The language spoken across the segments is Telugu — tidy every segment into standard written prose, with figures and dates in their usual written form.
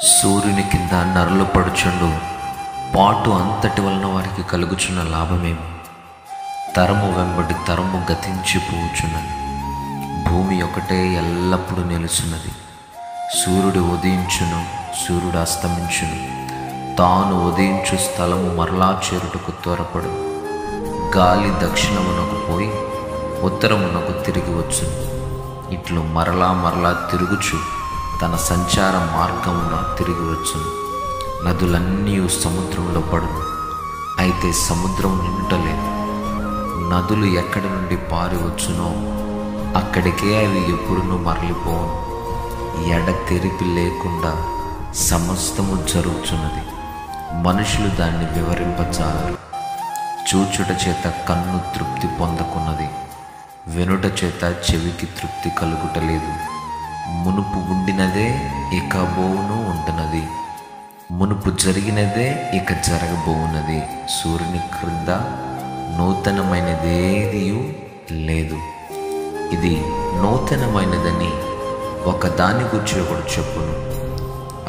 సూర్యుని కింద నరులు పడుచుండు పాటు అంతటి వలన వారికి కలుగుచున్న లాభమేమి? తరము వెంబడి తరము గతించిపోచున్నది, భూమి ఒకటే ఎల్లప్పుడూ నిలుచున్నది. సూర్యుడు ఉదయించును, సూర్యుడు అస్తమించును, తాను ఉదయించు స్థలము మరలా చేరుటకు త్వరపడు. గాలి దక్షిణమునకు పోయి ఉత్తరమునకు తిరిగి వచ్చును, ఇట్లు మరలా మరలా తిరుగుచు తన సంచార మార్గమున తిరిగి వచ్చును. నదులన్నీ సముద్రంలో పడును, అయితే సముద్రం నిండుటలేదు. నదులు ఎక్కడి నుండి పారి వచ్చునో అక్కడికే అవి ఎప్పుడునూ మరలిపోవును. ఎడతెరిపి లేకుండా సమస్తము జరుగుతున్నది, మనుషులు దాన్ని వివరింపజాలరు. చూచుట చేత కన్ను తృప్తి పొందకున్నది, వినుట చేత చెవికి తృప్తి కలుగుటలేదు. మునుపు ఉండినదే ఇక బోవును ఉంటున్నది, మునుపు జరిగినదే ఇక జరగబోవున్నది. సూర్యుని క్రింద నూతనమైనదేదియూ లేదు. ఇది నూతనమైనదని ఒకదాని గురించి ఒకడు చెప్పును,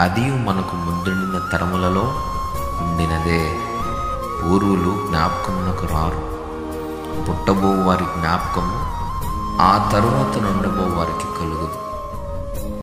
అది మనకు ముందుండిన తరములలో ఉండినదే. పూర్వులు జ్ఞాపకమునకు రారు, పుట్టబో వారి జ్ఞాపకము ఆ తరువాత నుండబో వారికి కలుగు.